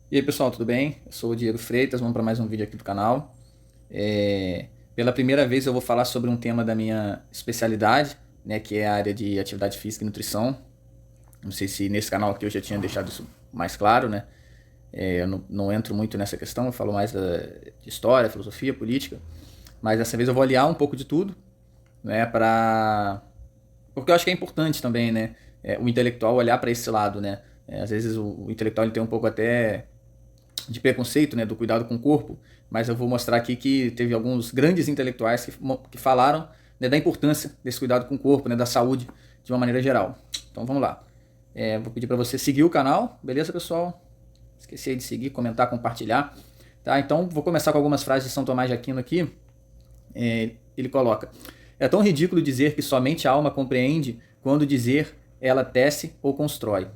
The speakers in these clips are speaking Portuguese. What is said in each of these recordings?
E aí pessoal, tudo bem? Eu sou o Diego Freitas, vamos para mais um vídeo aqui do canal. Pela primeira vez eu vou falar sobre um tema da minha especialidade, né, que é a área de atividade física e nutrição. Não sei se nesse canal aqui eu já tinha deixado isso mais claro, né? Eu não entro muito nessa questão, eu falo mais de história, filosofia, política. Mas dessa vez eu vou aliar um pouco de tudo, né, porque eu acho que é importante também, né, o intelectual olhar para esse lado, né? Às vezes o intelectual ele tem um pouco até de preconceito, né, do cuidado com o corpo, mas eu vou mostrar aqui que teve alguns grandes intelectuais que falaram, né, da importância desse cuidado com o corpo, né, da saúde de uma maneira geral. Então vamos lá. Vou pedir para você seguir o canal, beleza, pessoal? Esqueci aí de seguir, comentar, compartilhar. Tá? Então vou começar com algumas frases de São Tomás de Aquino aqui. Ele coloca: é tão ridículo dizer que somente a alma compreende quando dizer ela tece ou constrói.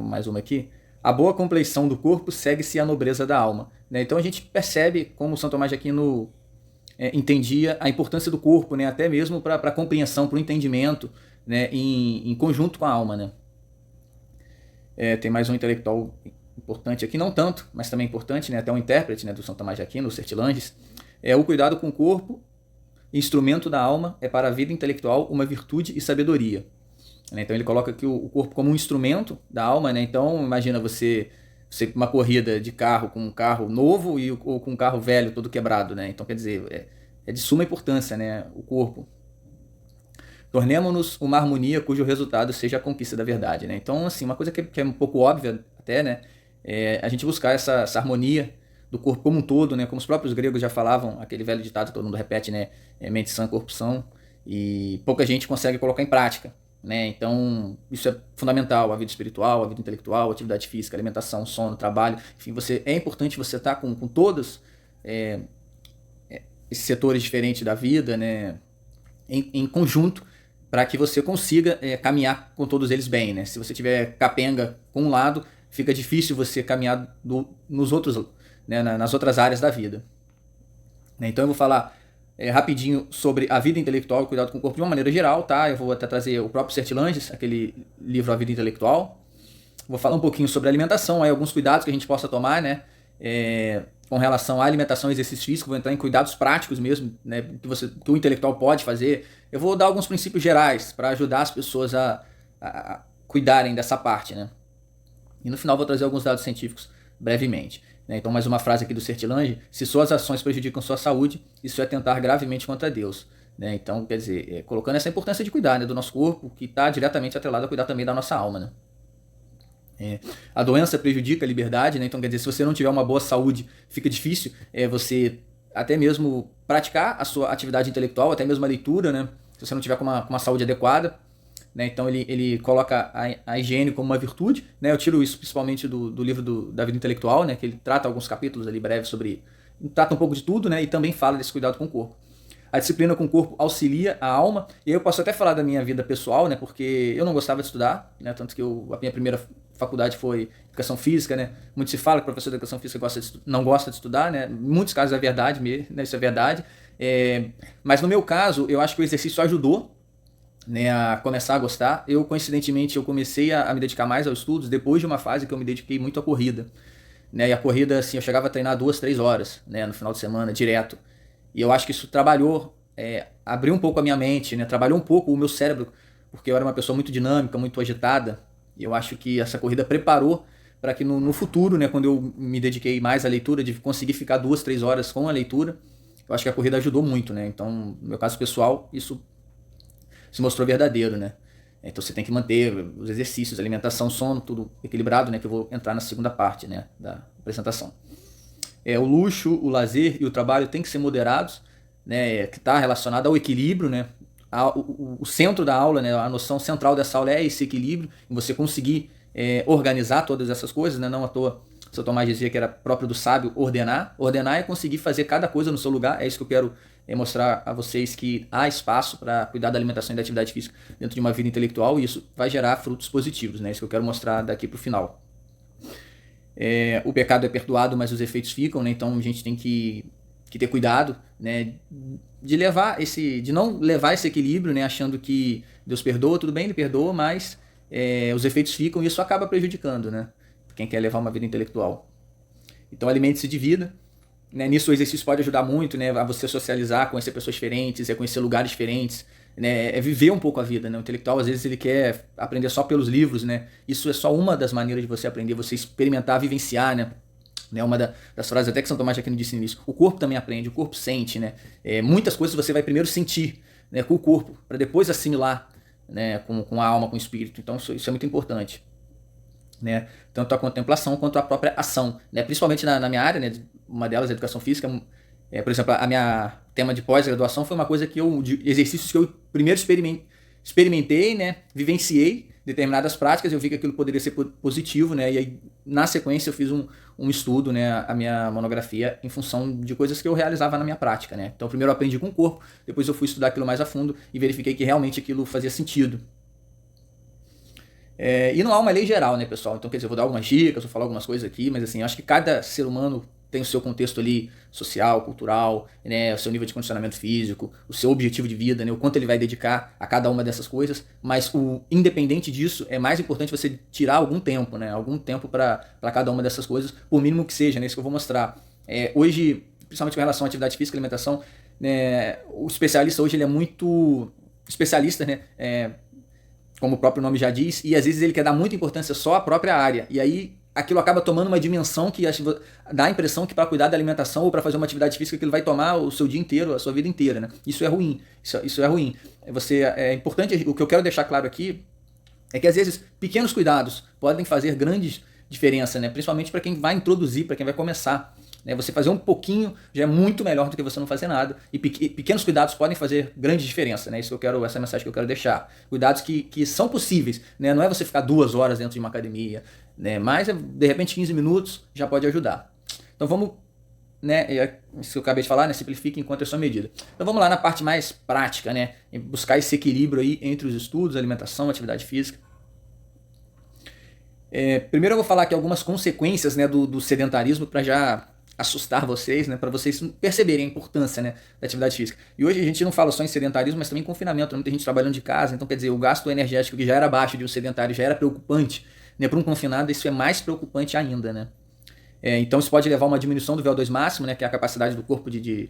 Mais uma aqui. A boa compleição do corpo segue-se à nobreza da alma. Né? Então a gente percebe como São Tomás de Aquino entendia a importância do corpo, né? Até mesmo para a compreensão, para o entendimento, né? Em conjunto com a alma. Né? Tem mais um intelectual importante aqui, não tanto, mas também importante, né? Até um intérprete, né? Do São Tomás de Aquino, o Sertilanges. O cuidado com o corpo, instrumento da alma, é para a vida intelectual uma virtude e sabedoria. Então ele coloca aqui o corpo como um instrumento da alma, né? Então imagina você uma corrida de carro com um carro novo ou com um carro velho todo quebrado, né? Então quer dizer, é de suma importância, né? O corpo. Tornemo-nos uma harmonia cujo resultado seja a conquista da verdade, né? Então assim, uma coisa que é um pouco óbvia até, né? É a gente buscar essa harmonia do corpo como um todo, né? Como os próprios gregos já falavam, aquele velho ditado que todo mundo repete, né? Mente sã, corpo são, e pouca gente consegue colocar em prática. Né? Então, isso é fundamental, a vida espiritual, a vida intelectual, a atividade física, alimentação, sono, trabalho, enfim, é importante você estar com todos esses setores diferentes da vida, né? Em conjunto, para que você consiga caminhar com todos eles bem. Né? Se você tiver capenga com um lado, fica difícil você caminhar nos outros, né? Nas outras áreas da vida. Né? Então eu vou falar rapidinho sobre a vida intelectual e o cuidado com o corpo de uma maneira geral, tá? Eu vou até trazer o próprio Sertilanges, aquele livro A Vida Intelectual. Vou falar um pouquinho sobre a alimentação, aí alguns cuidados que a gente possa tomar, né? Com relação à alimentação e exercício físico, vou entrar em cuidados práticos mesmo, né? Que o intelectual pode fazer. Eu vou dar alguns princípios gerais para ajudar as pessoas a cuidarem dessa parte, né? E no final vou trazer alguns dados científicos brevemente. Né? Então, mais uma frase aqui do Sertilange: se suas ações prejudicam sua saúde, isso é atentar gravemente contra Deus. Né? Então, quer dizer, colocando essa importância de cuidar, né, do nosso corpo, que está diretamente atrelado a cuidar também da nossa alma. Né? A doença prejudica a liberdade, né? Então, quer dizer, se você não tiver uma boa saúde, fica difícil você até mesmo praticar a sua atividade intelectual, até mesmo a leitura, né? Se você não tiver com uma saúde adequada. Né? Então ele coloca a higiene como uma virtude. Né? Eu tiro isso principalmente do livro da vida intelectual, né? Que ele trata alguns capítulos ali breves sobre... Trata um pouco de tudo, né? E também fala desse cuidado com o corpo. A disciplina com o corpo auxilia a alma. E eu posso até falar da minha vida pessoal, né? Porque eu não gostava de estudar, né? Tanto que a minha primeira faculdade foi educação física, né? Muito se fala que o professor de educação física não gosta de estudar, né? Em muitos casos é verdade mesmo, né? Isso é verdade. Mas no meu caso, eu acho que o exercício ajudou, né, a começar a gostar. Coincidentemente, eu comecei a me dedicar mais aos estudos depois de uma fase que eu me dediquei muito à corrida. Né? E a corrida, assim, eu chegava a treinar 2, 3 horas, né, no final de semana, direto. E eu acho que isso trabalhou, abriu um pouco a minha mente, né, trabalhou um pouco o meu cérebro, porque eu era uma pessoa muito dinâmica, muito agitada. E eu acho que essa corrida preparou para que no futuro, né, quando eu me dediquei mais à leitura, de conseguir ficar 2, 3 horas com a leitura, eu acho que a corrida ajudou muito. Né? Então, no meu caso pessoal, isso se mostrou verdadeiro, né? Então você tem que manter os exercícios, alimentação, sono, tudo equilibrado, né? Que eu vou entrar na segunda parte, né, da apresentação. O luxo, o lazer e o trabalho têm que ser moderados, né? Que está relacionado ao equilíbrio, né? O centro da aula, né? A noção central dessa aula é esse equilíbrio, em você conseguir organizar todas essas coisas, né? Não à toa São Tomás dizia que era próprio do sábio ordenar. Ordenar é conseguir fazer cada coisa no seu lugar. É isso que eu quero mostrar a vocês, que há espaço para cuidar da alimentação e da atividade física dentro de uma vida intelectual, e isso vai gerar frutos positivos. Né? Isso que eu quero mostrar daqui para o final. O pecado é perdoado, mas os efeitos ficam, né? Então a gente tem que ter cuidado, né? De não levar esse equilíbrio, né? Achando que Deus perdoa, tudo bem, ele perdoa, mas os efeitos ficam, e isso acaba prejudicando, né? quem quer levar uma vida intelectual. Então alimente-se de vida, né? Nisso o exercício pode ajudar muito, né? A você socializar, conhecer pessoas diferentes, conhecer lugares diferentes, né? É viver um pouco a vida, né? O intelectual às vezes ele quer aprender só pelos livros, né? Isso é só uma das maneiras de você aprender, você experimentar, vivenciar, né? Uma das frases até que São Tomás de Aquino disse no início, o corpo também aprende, o corpo sente, né? Muitas coisas você vai primeiro sentir, né, com o corpo, para depois assimilar, né, com a alma, com o espírito. Então isso é muito importante, né? Tanto a contemplação quanto a própria ação, né? Principalmente na minha área, né? Uma delas, a educação física. Por exemplo, a minha tema de pós-graduação foi uma coisa de exercícios que eu primeiro experimentei, né? Vivenciei determinadas práticas, eu vi que aquilo poderia ser positivo, né? E aí, na sequência, eu fiz um estudo, né? A minha monografia em função de coisas que eu realizava na minha prática, né? Então, primeiro eu aprendi com o corpo, depois eu fui estudar aquilo mais a fundo e verifiquei que realmente aquilo fazia sentido. E não há uma lei geral, né, pessoal? Então, quer dizer, eu vou dar algumas dicas, vou falar algumas coisas aqui, mas assim, acho que cada ser humano tem o seu contexto ali social, cultural, né, o seu nível de condicionamento físico, o seu objetivo de vida, né, o quanto ele vai dedicar a cada uma dessas coisas, mas independente disso, é mais importante você tirar algum tempo, né, para cada uma dessas coisas, por mínimo que seja, né, isso que eu vou mostrar. Hoje, principalmente com relação à atividade física e alimentação, né, o especialista hoje ele é muito especialista, né, como o próprio nome já diz, e às vezes ele quer dar muita importância só à própria área, e aí aquilo acaba tomando uma dimensão que dá a impressão que para cuidar da alimentação ou para fazer uma atividade física que ele vai tomar o seu dia inteiro, a sua vida inteira, né? Isso é ruim, isso é ruim. É importante, o que eu quero deixar claro aqui é que às vezes pequenos cuidados podem fazer grandes diferença, né? Principalmente para quem vai introduzir, para quem vai começar. Você fazer um pouquinho já é muito melhor do que você não fazer nada. E pequenos cuidados podem fazer grande diferença, né? Essa é a mensagem que eu quero deixar. Cuidados que são possíveis, né? Não é você ficar 2 horas dentro de uma academia, né? Mas de repente 15 minutos já pode ajudar. Então vamos, né? Isso que eu acabei de falar, né? Simplifique enquanto é sua medida. Então vamos lá na parte mais prática, né? Buscar esse equilíbrio aí entre os estudos, alimentação, atividade física. Primeiro eu vou falar aqui algumas consequências, né, do sedentarismo para já assustar vocês, né, para vocês perceberem a importância, né, da atividade física. E hoje a gente não fala só em sedentarismo, mas também em confinamento, muita gente trabalhando de casa, então quer dizer, o gasto energético que já era baixo de um sedentário já era preocupante, né, para um confinado isso é mais preocupante ainda, né. Então isso pode levar a uma diminuição do VO2 máximo, né, que é a capacidade do corpo de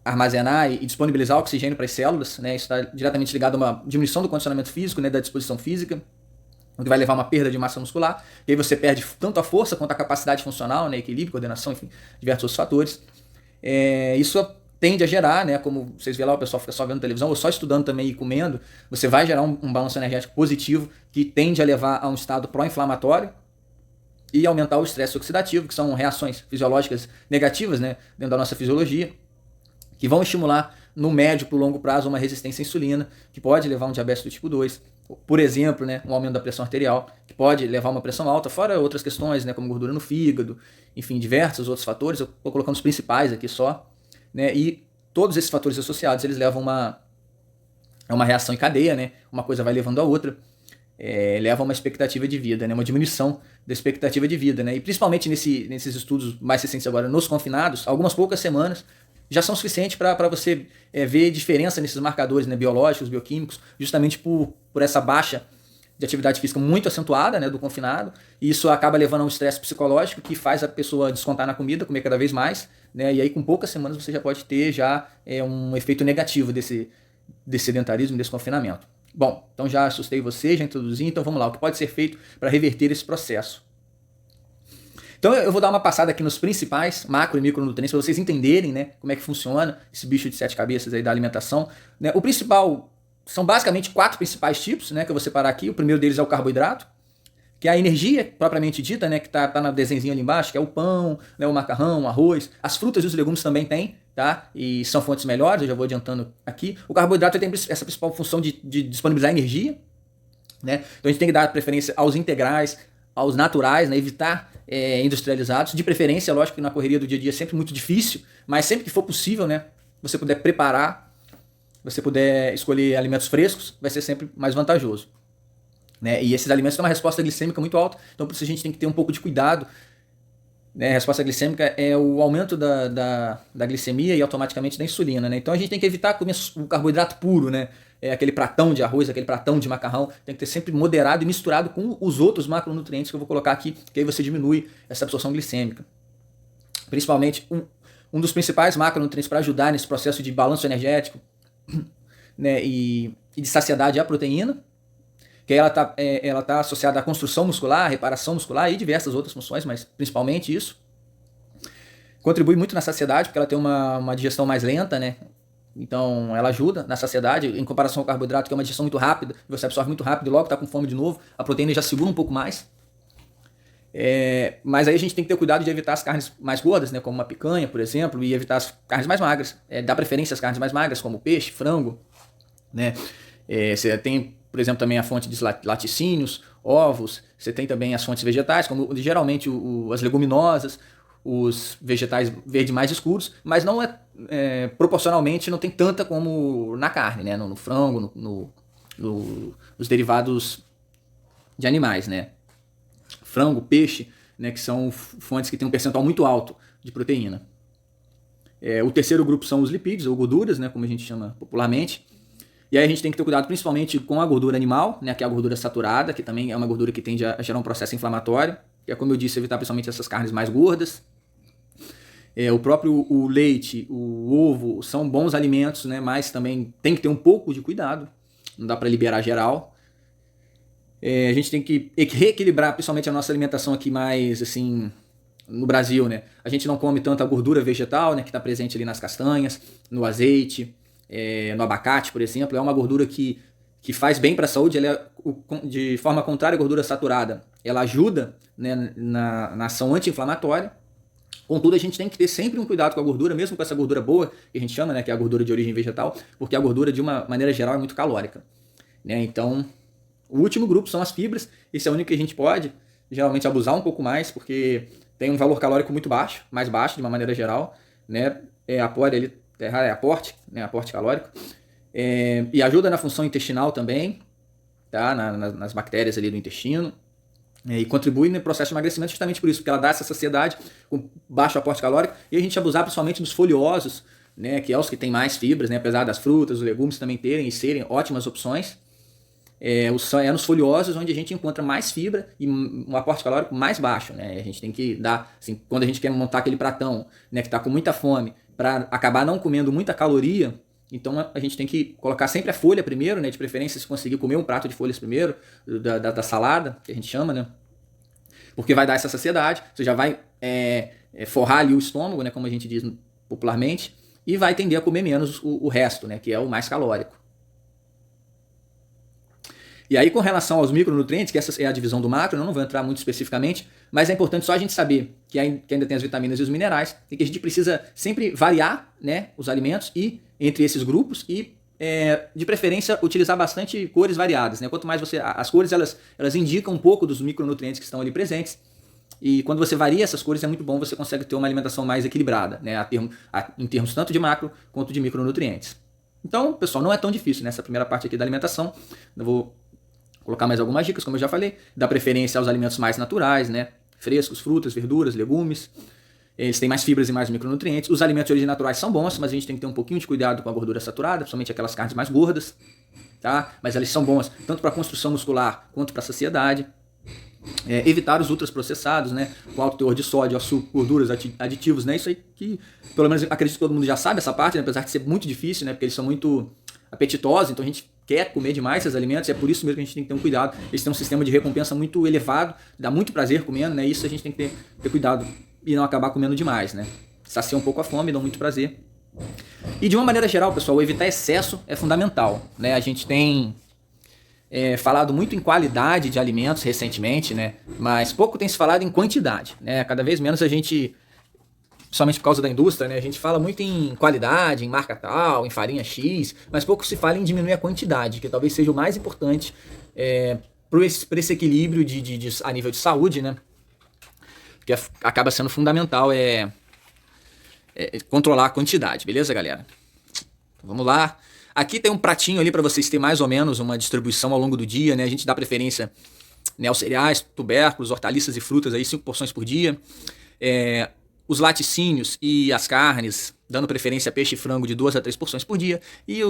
armazenar e disponibilizar oxigênio para as células, né, isso está diretamente ligado a uma diminuição do condicionamento físico, né, da disposição física, o que vai levar a uma perda de massa muscular, e aí você perde tanto a força quanto a capacidade funcional, né, equilíbrio, coordenação, enfim, diversos outros fatores. Isso tende a gerar, né, como vocês vê lá, o pessoal fica só vendo televisão, ou só estudando também e comendo, você vai gerar um balanço energético positivo que tende a levar a um estado pró-inflamatório e aumentar o estresse oxidativo, que são reações fisiológicas negativas, né, dentro da nossa fisiologia, que vão estimular no médio para o longo prazo uma resistência à insulina, que pode levar a um diabetes do tipo 2. Por exemplo, né, um aumento da pressão arterial, que pode levar a uma pressão alta, fora outras questões, né, como gordura no fígado, enfim, diversos outros fatores, eu estou colocando os principais aqui só, né, e todos esses fatores associados, eles levam a uma reação em cadeia, né, uma coisa vai levando a outra, leva a uma expectativa de vida, né, uma diminuição da expectativa de vida, né, e principalmente nesses estudos mais recentes agora, nos confinados, algumas poucas semanas, já são suficientes para você ver diferença nesses marcadores, né, biológicos, bioquímicos, justamente por essa baixa de atividade física muito acentuada, né, do confinado, e isso acaba levando a um estresse psicológico que faz a pessoa descontar na comida, comer cada vez mais, né, e aí com poucas semanas você já pode ter um efeito negativo desse sedentarismo, desse confinamento. Bom, então já assustei você, já introduzi, então vamos lá, o que pode ser feito para reverter esse processo? Então eu vou dar uma passada aqui nos principais macro e micronutrientes para vocês entenderem, né, como é que funciona esse bicho de 7 cabeças aí da alimentação, né? O principal são basicamente 4 principais tipos, né, que eu vou separar aqui. O primeiro deles é o carboidrato, que é a energia propriamente dita, né, que tá no desenhozinho ali embaixo, que é o pão, né, o macarrão, o arroz. As frutas e os legumes também tem, tá? E são fontes melhores, eu já vou adiantando aqui. O carboidrato tem essa principal função de disponibilizar energia, né? Então a gente tem que dar preferência aos integrais, aos naturais, né? Evitar industrializados, de preferência, lógico que na correria do dia a dia é sempre muito difícil, mas sempre que for possível, né, você puder preparar, você puder escolher alimentos frescos, vai ser sempre mais vantajoso, né? E esses alimentos têm uma resposta glicêmica muito alta, então por isso a gente tem que ter um pouco de cuidado né? A resposta glicêmica é o aumento da glicemia e automaticamente da insulina, né? Então a gente tem que evitar comer o carboidrato puro, né? Aquele pratão de arroz, aquele pratão de macarrão, tem que ter sempre moderado e misturado com os outros macronutrientes que eu vou colocar aqui, que aí você diminui essa absorção glicêmica. Principalmente, um dos principais macronutrientes para ajudar nesse processo de balanço energético, né, e de saciedade é a proteína, que ela tá associada à construção muscular, reparação muscular e diversas outras funções, mas principalmente isso. Contribui muito na saciedade, porque ela tem uma digestão mais lenta, né? Então ela ajuda na saciedade, em comparação ao carboidrato, que é uma digestão muito rápida, você absorve muito rápido e logo está com fome de novo, a proteína já segura um pouco mais. Mas aí a gente tem que ter cuidado de evitar as carnes mais gordas, né, como uma picanha, por exemplo, e evitar as carnes mais magras. Dá preferência às carnes mais magras, como peixe, frango, né? Você tem, por exemplo, também a fonte de laticínios, ovos. Você tem também as fontes vegetais, como geralmente as leguminosas, os vegetais verdes mais escuros, mas não proporcionalmente não tem tanta como na carne, né? No frango, nos derivados de animais, né? Frango, peixe, né? Que são fontes que têm um percentual muito alto de proteína. O terceiro grupo são os lipídios, ou gorduras, né? Como a gente chama popularmente. E aí a gente tem que ter cuidado principalmente com a gordura animal, né, que é a gordura saturada, que também é uma gordura que tende a gerar um processo inflamatório, que é, como eu disse, evitar principalmente essas carnes mais gordas. O próprio leite, o ovo, são bons alimentos, né, mas também tem que ter um pouco de cuidado, não dá para liberar geral. A gente tem que reequilibrar principalmente a nossa alimentação aqui mais, assim, no Brasil, né. A gente não come tanta gordura vegetal, né, que está presente ali nas castanhas, no azeite, no abacate, por exemplo. É uma gordura que faz bem para a saúde. Ela de forma contrária à gordura saturada, ela ajuda, né, na ação anti-inflamatória. Contudo, a gente tem que ter sempre um cuidado com a gordura, mesmo com essa gordura boa, que a gente chama, né, que é a gordura de origem vegetal, porque a gordura, de uma maneira geral, é muito calórica, né? Então, o último grupo são as fibras. Esse é o único que a gente pode, geralmente, abusar um pouco mais, porque tem um valor calórico muito baixo, mais baixo, de uma maneira geral, né? Aporte, né, aporte calórico, e ajuda na função intestinal também, tá? Nas bactérias ali do intestino, e contribui no processo de emagrecimento justamente por isso, porque ela dá essa saciedade com baixo aporte calórico, e a gente abusar principalmente dos folhosos, né, que é os que tem mais fibras, né, apesar das frutas, os legumes também terem e serem ótimas opções. Nos folhosos onde a gente encontra mais fibra e um aporte calórico mais baixo, né? A gente tem que dar, assim, quando a gente quer montar aquele pratão, né, que está com muita fome, para acabar não comendo muita caloria, então a gente tem que colocar sempre a folha primeiro, né, de preferência se conseguir comer um prato de folhas primeiro, da salada, que a gente chama, né, porque vai dar essa saciedade, você já vai forrar ali o estômago, né, como a gente diz popularmente, e vai tender a comer menos o resto, né, que é o mais calórico. E aí, com relação aos micronutrientes, que essa é a divisão do macro, eu não vou entrar muito especificamente, mas é importante só a gente saber que ainda tem as vitaminas e os minerais, e que a gente precisa sempre variar, né, os alimentos e entre esses grupos e, de preferência, utilizar bastante cores variadas, né? Quanto mais as cores, elas indicam um pouco dos micronutrientes que estão ali presentes, e quando você varia essas cores é muito bom, você consegue ter uma alimentação mais equilibrada, né, em termos tanto de macro quanto de micronutrientes. Então, pessoal, não é tão difícil nessa primeira parte aqui da alimentação. Eu vou colocar mais algumas dicas, como eu já falei, dar preferência aos alimentos mais naturais, né? Frescos, frutas, verduras, legumes. Eles têm mais fibras e mais micronutrientes. Os alimentos de origem naturais são bons, mas a gente tem que ter um pouquinho de cuidado com a gordura saturada, principalmente aquelas carnes mais gordas, tá? Mas elas são boas tanto para a construção muscular quanto para a saciedade. Evitar os ultraprocessados, né? Com alto teor de sódio, açúcar, gorduras, aditivos, né? Isso aí que, pelo menos, acredito que todo mundo já sabe essa parte, né? Apesar de ser muito difícil, né? Porque eles são muito apetitosos, então a gente quer comer demais esses alimentos, e é por isso mesmo que a gente tem que ter um cuidado. Eles têm um sistema de recompensa muito elevado, dá muito prazer comendo, né? Isso a gente tem que ter cuidado e não acabar comendo demais, né? Sacia um pouco a fome, dá muito prazer. E de uma maneira geral, pessoal, evitar excesso é fundamental, né? A gente tem falado muito em qualidade de alimentos recentemente, né? Mas pouco tem se falado em quantidade, né? Cada vez menos a gente, principalmente por causa da indústria, né? A gente fala muito em qualidade, em marca tal, em farinha X, mas pouco se fala em diminuir a quantidade, que talvez seja o mais importante para esse equilíbrio a nível de saúde, né? Que acaba sendo fundamental controlar a quantidade, beleza, galera? Então, vamos lá. Aqui tem um pratinho ali para vocês terem mais ou menos uma distribuição ao longo do dia, né? A gente dá preferência, né, aos cereais, tubérculos, hortaliças e frutas, aí 5 porções por dia. Os laticínios e as carnes, dando preferência a peixe e frango de 2 a 3 porções por dia. E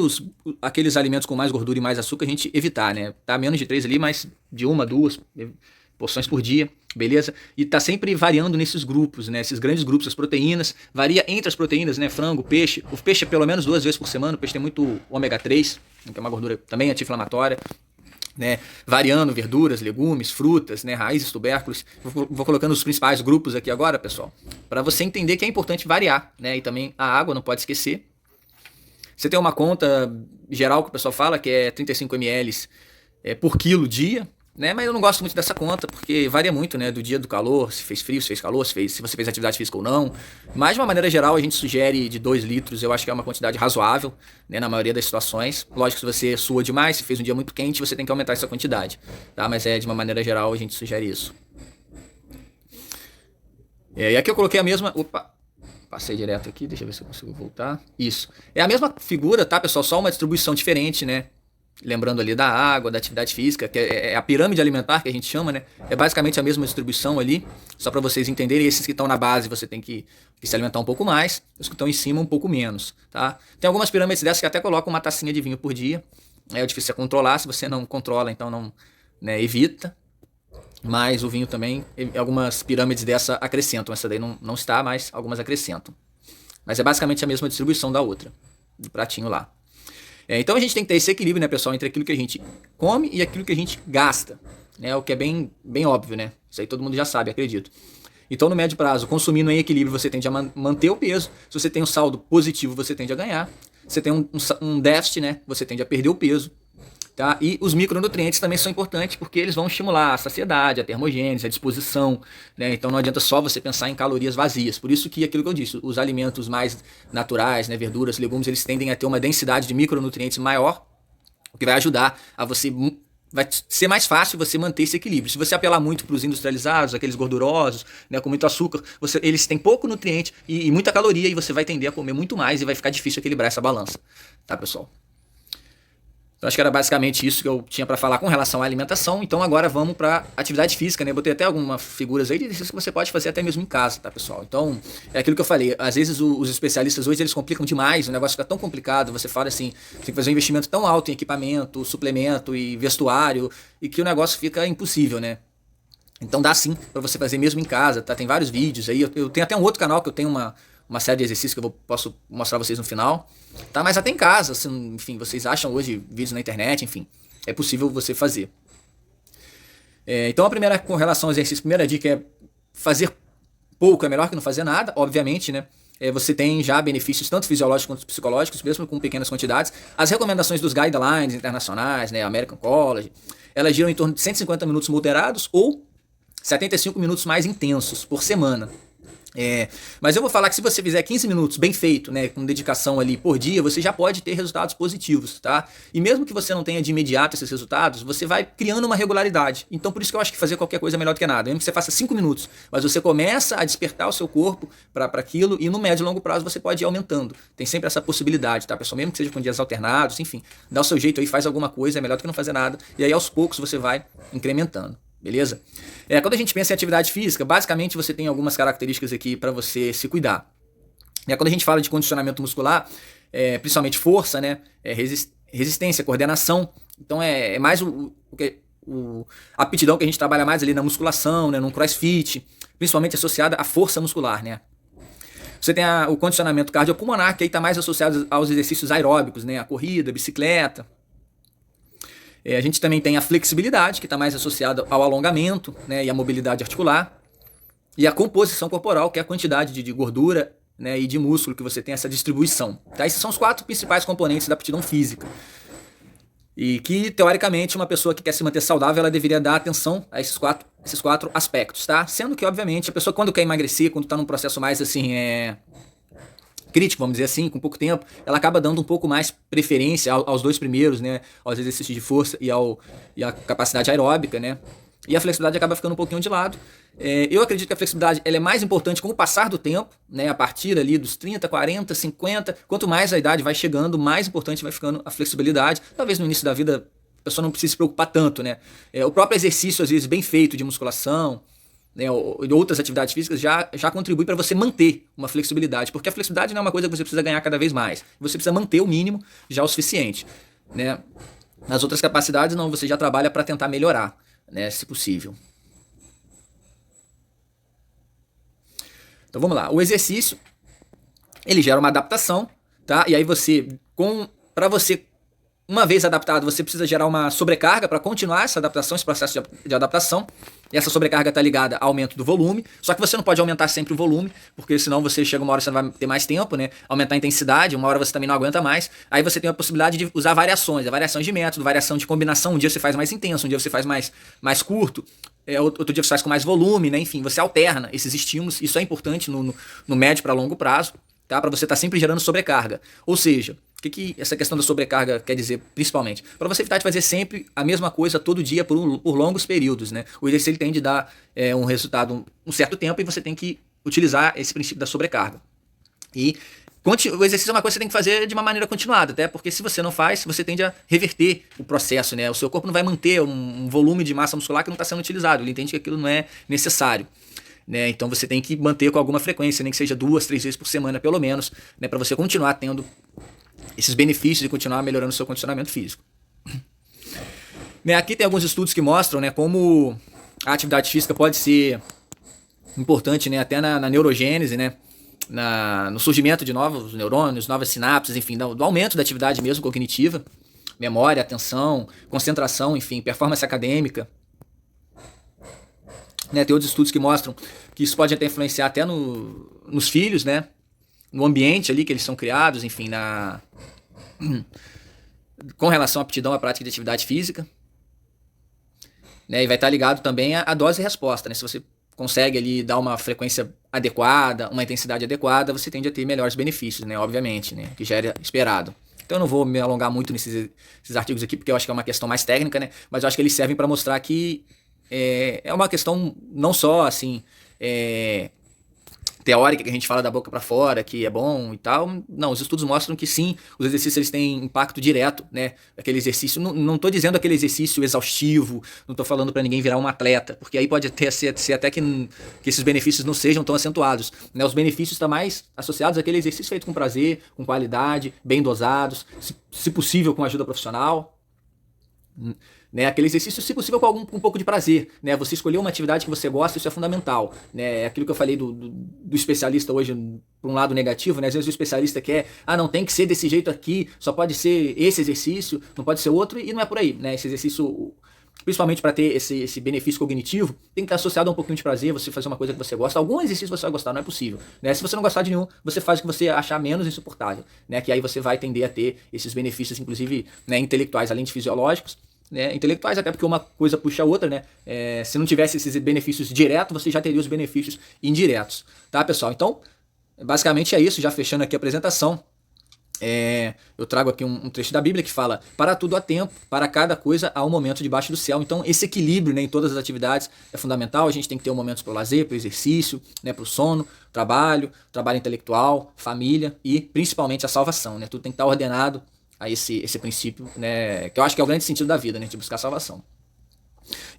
aqueles alimentos com mais gordura e mais açúcar a gente evitar, né? Tá menos de 3 ali, mas de 1 a 2 porções por dia, beleza? E tá sempre variando nesses grupos, né? Esses grandes grupos, as proteínas, varia entre as proteínas, né? Frango, peixe. O peixe é pelo menos 2 vezes por semana, o peixe tem muito ômega 3, que é uma gordura também anti-inflamatória. Né, variando verduras, legumes, frutas, né, raízes, tubérculos. Vou colocando os principais grupos aqui agora, pessoal, para você entender que é importante variar, né, e também a água não pode esquecer. Você tem uma conta geral que o pessoal fala que é 35 ml por quilo dia, né, mas eu não gosto muito dessa conta porque varia muito, né, do dia do calor, se fez frio, se fez calor, se você fez atividade física ou não. Mas de uma maneira geral a gente sugere de 2 litros, eu acho que é uma quantidade razoável, né, na maioria das situações. Lógico que se você sua demais, se fez um dia muito quente, você tem que aumentar essa quantidade, tá? Mas de uma maneira geral a gente sugere isso. E aqui eu coloquei a mesma... Opa! Passei direto aqui, deixa eu ver se eu consigo voltar. Isso. É a mesma figura, tá, pessoal? Só uma distribuição diferente, né? Lembrando ali da água, da atividade física, que é a pirâmide alimentar que a gente chama, né? É basicamente a mesma distribuição ali, só para vocês entenderem. Esses que estão na base você tem que se alimentar um pouco mais, os que estão em cima um pouco menos, tá? Tem algumas pirâmides dessas que até colocam uma tacinha de vinho por dia. É difícil controlar, se você não controla, então não, né, evita. Mas o vinho também, algumas pirâmides dessa acrescentam. Essa daí não está, mas algumas acrescentam. Mas é basicamente a mesma distribuição da outra, do pratinho lá. Então a gente tem que ter esse equilíbrio, né, pessoal, entre aquilo que a gente come e aquilo que a gente gasta, né, o que é bem óbvio, né, isso aí todo mundo já sabe, acredito. Então no médio prazo, consumindo em equilíbrio, você tende a manter o peso. Se você tem um saldo positivo, você tende a ganhar. Se você tem um déficit, né, você tende a perder o peso. Tá? E os micronutrientes também são importantes porque eles vão estimular a saciedade, a termogênese, a disposição, né? Então não adianta só você pensar em calorias vazias. Por isso que aquilo que eu disse, os alimentos mais naturais, né, verduras, legumes, eles tendem a ter uma densidade de micronutrientes maior, o que vai ajudar a você... Vai ser mais fácil você manter esse equilíbrio. Se você apelar muito para os industrializados, aqueles gordurosos, né, com muito açúcar, eles têm pouco nutriente e muita caloria e você vai tender a comer muito mais e vai ficar difícil equilibrar essa balança. Tá, pessoal? Então acho que era basicamente isso que eu tinha para falar com relação à alimentação. Então agora vamos para atividade física, né? Eu botei até algumas figuras aí de exercícios que você pode fazer até mesmo em casa, tá, pessoal? Então é aquilo que eu falei. Às vezes os especialistas hoje eles complicam demais, o negócio fica tão complicado. Você fala assim, tem que fazer um investimento tão alto em equipamento, suplemento e vestuário e que o negócio fica impossível, né? Então dá sim para você fazer mesmo em casa, tá? Tem vários vídeos aí. Eu tenho até um outro canal que eu tenho uma série de exercícios que eu posso mostrar vocês no final, tá? Mas até em casa, assim, enfim, vocês acham hoje vídeos na internet, enfim, é possível você fazer. Então a primeira, com relação ao exercício, a primeira dica é fazer pouco é melhor que não fazer nada, obviamente, né? Você tem já benefícios tanto fisiológicos quanto psicológicos, mesmo com pequenas quantidades. As recomendações dos guidelines internacionais, né, American College, elas giram em torno de 150 minutos moderados ou 75 minutos mais intensos por semana. Mas eu vou falar que se você fizer 15 minutos bem feito, né, com dedicação ali por dia, você já pode ter resultados positivos, tá? E mesmo que você não tenha de imediato esses resultados, você vai criando uma regularidade. Então por isso que eu acho que fazer qualquer coisa é melhor do que nada. Mesmo que você faça 5 minutos, mas você começa a despertar o seu corpo para aquilo e no médio e longo prazo você pode ir aumentando. Tem sempre essa possibilidade, tá, pessoal? Mesmo que seja com dias alternados, enfim, dá o seu jeito aí, faz alguma coisa, é melhor do que não fazer nada. E aí aos poucos você vai incrementando. Beleza? Quando a gente pensa em atividade física, basicamente você tem algumas características aqui para você se cuidar. Quando a gente fala de condicionamento muscular, principalmente força, né, resistência, coordenação, então é mais a aptidão que a gente trabalha mais ali na musculação, né, no crossfit, principalmente associada à força muscular, né. Você tem o condicionamento cardiopulmonar, que aí está mais associado aos exercícios aeróbicos, né, a corrida, a bicicleta. A gente também tem a flexibilidade, que está mais associada ao alongamento, né, e à mobilidade articular. E a composição corporal, que é a quantidade de gordura, né, e de músculo que você tem, essa distribuição. Tá? Esses são os 4 principais componentes da aptidão física. E que, teoricamente, uma pessoa que quer se manter saudável, ela deveria dar atenção a esses quatro aspectos. Tá? Sendo que, obviamente, a pessoa quando quer emagrecer, quando está num processo mais assim... crítico, vamos dizer assim, com pouco tempo, ela acaba dando um pouco mais preferência aos 2 primeiros, né, aos exercícios de força e à capacidade aeróbica, né, e a flexibilidade acaba ficando um pouquinho de lado. Eu acredito que a flexibilidade ela é mais importante com o passar do tempo, né, a partir ali dos 30, 40, 50, quanto mais a idade vai chegando, mais importante vai ficando a flexibilidade. Talvez no início da vida a pessoa não precise se preocupar tanto, né, o próprio exercício, às vezes, bem feito de musculação, né, ou outras atividades físicas já contribui para você manter uma flexibilidade, porque a flexibilidade não é uma coisa que você precisa ganhar cada vez mais, você precisa manter o mínimo já o suficiente, né? Nas outras capacidades não, você já trabalha para tentar melhorar, né, se possível. Então vamos lá, o exercício ele gera uma adaptação, tá? E aí para você uma vez adaptado, você precisa gerar uma sobrecarga para continuar essa adaptação, esse processo de adaptação. E essa sobrecarga está ligada ao aumento do volume. Só que você não pode aumentar sempre o volume, porque senão você chega uma hora você não vai ter mais tempo, né? Aumentar a intensidade, uma hora você também não aguenta mais. Aí você tem a possibilidade de usar variações de método, variação de combinação. Um dia você faz mais intenso, um dia você faz mais curto. Outro dia você faz com mais volume, né? Enfim, você alterna esses estímulos. Isso é importante no médio para longo prazo, tá? Para você estar sempre gerando sobrecarga. Ou seja, o que essa questão da sobrecarga quer dizer, principalmente? Para você evitar de fazer sempre a mesma coisa todo dia por longos períodos, né? O exercício ele tem de dar um resultado um certo tempo e você tem que utilizar esse princípio da sobrecarga. E o exercício é uma coisa que você tem que fazer de uma maneira continuada, até porque se você não faz, você tende a reverter o processo, né? O seu corpo não vai manter um volume de massa muscular que não está sendo utilizado, ele entende que aquilo não é necessário. Né? Então você tem que manter com alguma frequência, nem que seja 2, 3 vezes por semana pelo menos, né? Para você continuar tendo esses benefícios e continuar melhorando o seu condicionamento físico. Né, aqui tem alguns estudos que mostram, né, como a atividade física pode ser importante, né, até na neurogênese, né, no surgimento de novos neurônios, novas sinapses, enfim, do aumento da atividade mesmo cognitiva, memória, atenção, concentração, enfim, performance acadêmica. Né, tem outros estudos que mostram que isso pode até influenciar até nos filhos, né, no ambiente ali que eles são criados, enfim, com relação à aptidão à prática de atividade física, né, e vai estar ligado também à dose e resposta, né, se você consegue ali dar uma frequência adequada, uma intensidade adequada, você tende a ter melhores benefícios, né, obviamente, né, que já era esperado. Então eu não vou me alongar muito nesses artigos aqui, porque eu acho que é uma questão mais técnica, né, mas eu acho que eles servem para mostrar que é uma questão não só assim teórica, que a gente fala da boca para fora, que é bom e tal. Não, os estudos mostram que sim, os exercícios eles têm impacto direto, né? Aquele exercício, não tô dizendo aquele exercício exaustivo, não tô falando para ninguém virar um atleta, porque aí pode ser até que esses benefícios não sejam tão acentuados, né? Os benefícios estão mais associados àquele exercício feito com prazer, com qualidade, bem dosados, se possível com ajuda profissional. Né, aquele exercício, se possível, com um pouco de prazer, né? Você escolher uma atividade que você gosta, isso é fundamental, né? É aquilo que eu falei do especialista hoje, por um lado negativo, né? Às vezes o especialista quer, não tem que ser desse jeito aqui, só pode ser esse exercício, não pode ser outro, e não é por aí, né? Esse exercício, principalmente para ter esse benefício cognitivo, tem que estar associado a um pouquinho de prazer, você fazer uma coisa que você gosta. Algum exercício você vai gostar, não é possível, né? Se você não gostar de nenhum, você faz o que você achar menos insuportável, né? Que aí você vai tender a ter esses benefícios, inclusive, né, intelectuais, além de fisiológicos, né, intelectuais, até porque uma coisa puxa a outra, né? Se não tivesse esses benefícios diretos, você já teria os benefícios indiretos, tá, pessoal? Então, basicamente é isso, já fechando aqui a apresentação. Eu trago aqui um trecho da Bíblia que fala: para tudo há tempo, para cada coisa há um momento debaixo do céu. Então esse equilíbrio, né, em todas as atividades é fundamental. A gente tem que ter momentos para o lazer, para o exercício, né, para o sono, trabalho intelectual, família e principalmente a salvação, né? Tudo tem que estar ordenado a esse princípio, né, que eu acho que é o grande sentido da vida, né, de buscar a salvação.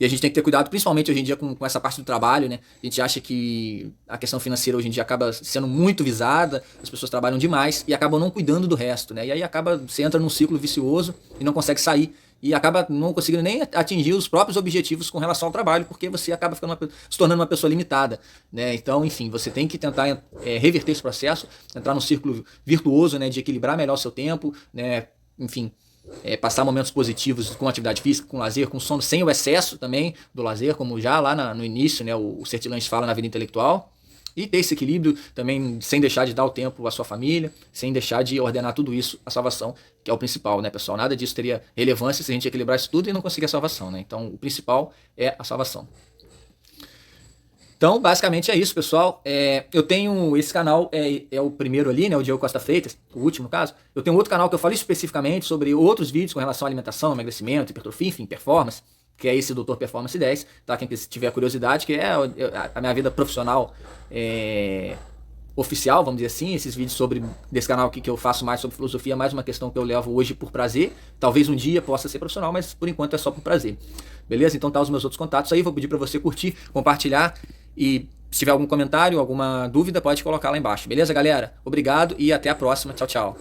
E a gente tem que ter cuidado, principalmente hoje em dia, com essa parte do trabalho, né? A gente acha que a questão financeira hoje em dia acaba sendo muito visada, as pessoas trabalham demais e acabam não cuidando do resto, né? E aí você entra num ciclo vicioso e não consegue sair, e acaba não conseguindo nem atingir os próprios objetivos com relação ao trabalho, porque você acaba se tornando uma pessoa limitada, né? Então, enfim, você tem que tentar reverter esse processo, entrar num círculo virtuoso, né, de equilibrar melhor o seu tempo, né? Enfim, passar momentos positivos com atividade física, com lazer, com sono, sem o excesso também do lazer, como já lá no início, né, o Sertilange fala na vida intelectual. E ter esse equilíbrio também, sem deixar de dar o tempo à sua família, sem deixar de ordenar tudo isso à salvação, que é o principal, né, pessoal? Nada disso teria relevância se a gente equilibrasse tudo e não conseguir a salvação, né? Então, o principal é a salvação. Então, basicamente é isso, pessoal. Eu tenho esse canal, é o primeiro ali, né, o Diego Costa Freitas, o último no caso. Eu tenho outro canal que eu falo especificamente sobre outros vídeos com relação à alimentação, emagrecimento, hipertrofia, enfim, performance, que é esse Dr. Performance 10, tá? Quem tiver curiosidade, que é a minha vida profissional oficial, vamos dizer assim, esses vídeos desse canal aqui que eu faço mais sobre filosofia, mais uma questão que eu levo hoje por prazer. Talvez um dia possa ser profissional, mas por enquanto é só por prazer. Beleza? Então tá os meus outros contatos aí, vou pedir para você curtir, compartilhar E se tiver algum comentário, alguma dúvida, pode colocar lá embaixo. Beleza, galera? Obrigado e até a próxima. Tchau, tchau.